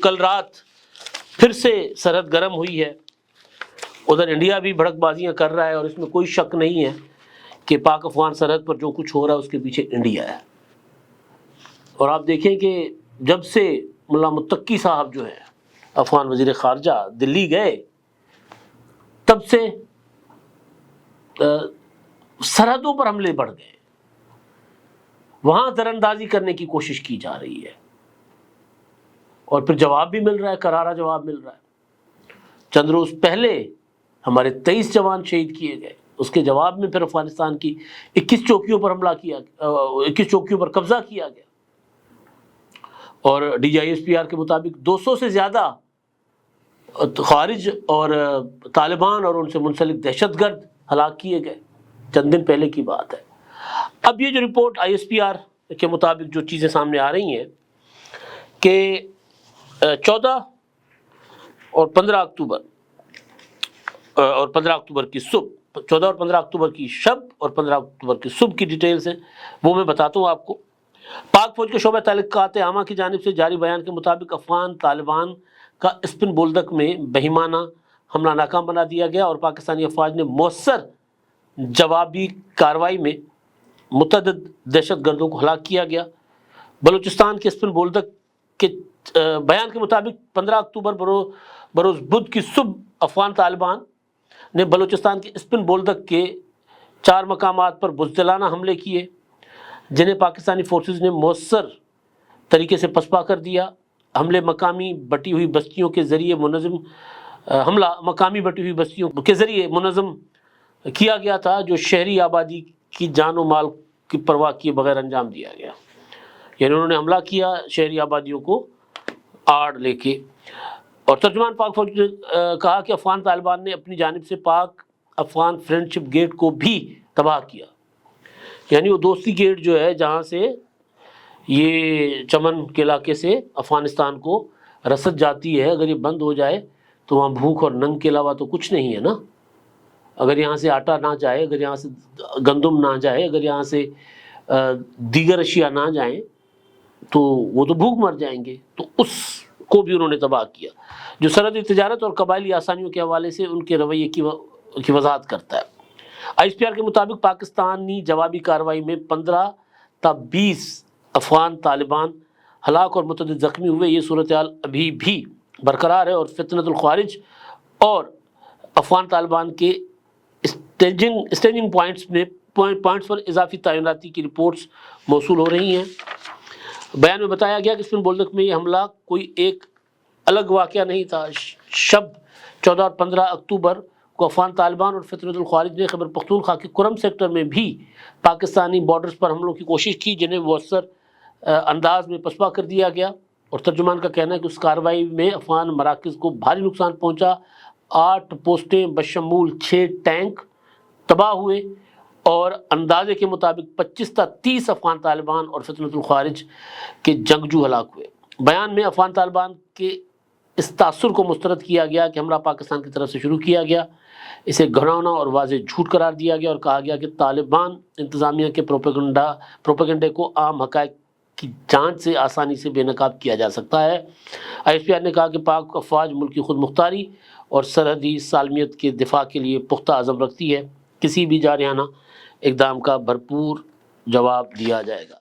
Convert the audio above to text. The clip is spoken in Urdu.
کل رات پھر سے سرحد گرم ہوئی ہے. ادھر انڈیا بھی بھڑک بازیاں کر رہا ہے اور اس میں کوئی شک نہیں ہے کہ پاک افغان سرحد پر جو کچھ ہو رہا ہے اس کے پیچھے انڈیا ہے. اور آپ دیکھیں کہ جب سے ملا متقی صاحب جو ہے افغان وزیر خارجہ دلی گئے تب سے سرحدوں پر حملے بڑھ گئے. وہاں در اندازی کرنے کی کوشش کی جا رہی ہے اور پھر جواب بھی مل رہا ہے، کرارا جواب مل رہا ہے. چند روز پہلے ہمارے 23 جوان شہید کیے گئے، اس کے جواب میں پھر افغانستان کی 21 چوکیوں پر حملہ کیا، 21 چوکیوں پر قبضہ کیا گیا اور DGISPR کے مطابق 200 سے زیادہ خارج اور طالبان اور ان سے منسلک دہشت گرد ہلاک کیے گئے. چند دن پہلے کی بات ہے. اب یہ جو رپورٹ ISPR کے مطابق جو چیزیں سامنے آ رہی ہیں کہ 14 اور 15 اکتوبر اور 15 اکتوبر کی صبح، 14 اور 15 اکتوبر کی شب اور 15 اکتوبر کی صبح کی ڈیٹیلز ہیں، وہ میں بتاتا ہوں آپ کو. پاک فوج کے شعبہ تعلقات عامہ کی جانب سے جاری بیان کے مطابق افغان طالبان کا اسپن بولدک میں بہیمانہ حملہ ناکام بنا دیا گیا اور پاکستانی افواج نے مؤثر جوابی کارروائی میں متعدد دہشت گردوں کو ہلاک کیا گیا. بلوچستان کے اسپن بولدک کے بیان کے مطابق 15 اکتوبر بروز بدھ کی صبح افغان طالبان نے بلوچستان کے اسپن بولدک کے 4 مقامات پر بزدلانہ حملے کیے جنہیں پاکستانی فورسز نے مؤثر طریقے سے پسپا کر دیا. حملے مقامی بٹی ہوئی بستیوں کے ذریعے منظم کیا گیا تھا جو شہری آبادی کی جان و مال کی پرواہ کیے بغیر انجام دیا گیا. یعنی انہوں نے حملہ کیا شہری آبادیوں کو آڑ لے کے. اور ترجمان پاک فوج نے کہا کہ افغان طالبان نے اپنی جانب سے پاک افغان فرینڈشپ گیٹ کو بھی تباہ کیا. یعنی وہ دوستی گیٹ جو ہے جہاں سے یہ چمن کے علاقے سے افغانستان کو رسد جاتی ہے، اگر یہ بند ہو جائے تو وہاں بھوک اور ننگ کے علاوہ تو کچھ نہیں ہے نا. اگر یہاں سے آٹا نہ جائے، اگر یہاں سے گندم نہ جائے، اگر یہاں سے دیگر اشیاء نہ جائیں تو وہ تو بھوک مر جائیں گے. تو اس کو بھی انہوں نے تباہ کیا، جو سرحدی تجارت اور قبائلی آسانیوں کے حوالے سے ان کے رویے کی وضاحت کرتا ہے. ISPR کے مطابق پاکستانی جوابی کارروائی میں 15 تا 20 افغان طالبان ہلاک اور متعدد زخمی ہوئے. یہ صورتحال ابھی بھی برقرار ہے اور فتنۃ الخوارج اور افغان طالبان کے اسٹیجنگ پوائنٹس پر اضافی تعیناتی کی رپورٹس موصول ہو رہی ہیں. بیان میں بتایا گیا کہ اسپن بولدک میں یہ حملہ کوئی ایک الگ واقعہ نہیں تھا. شب 14 اور 15 اکتوبر کو افغان طالبان اور فتنۃ الخوارج نے خیبر پختونخوا کے کرم سیکٹر میں بھی پاکستانی بارڈرز پر حملوں کی کوشش کی جنہیں مؤثر انداز میں پسپا کر دیا گیا. اور ترجمان کا کہنا ہے کہ اس کارروائی میں افغان مراکز کو بھاری نقصان پہنچا. 8 پوسٹیں بشمول 6 ٹینک تباہ ہوئے اور اندازے کے مطابق 25 تا 30 افغان طالبان اور فتنۃ الخوارج کے جنگجو ہلاک ہوئے. بیان میں افغان طالبان کے اس تاثر کو مسترد کیا گیا کہ حملہ پاکستان کی طرف سے شروع کیا گیا. اسے گھناؤنا اور واضح جھوٹ قرار دیا گیا اور کہا گیا کہ طالبان انتظامیہ کے پروپیگنڈے کو عام حقائق کی جانچ سے آسانی سے بے نقاب کیا جا سکتا ہے. ISPR نے کہا کہ پاک افواج ملک کی خود مختاری اور سرحدی سالمیت کے دفاع کے لیے پختہ عزم رکھتی ہے. کسی بھی جارحانہ اقدام کا بھرپور جواب دیا جائے گا.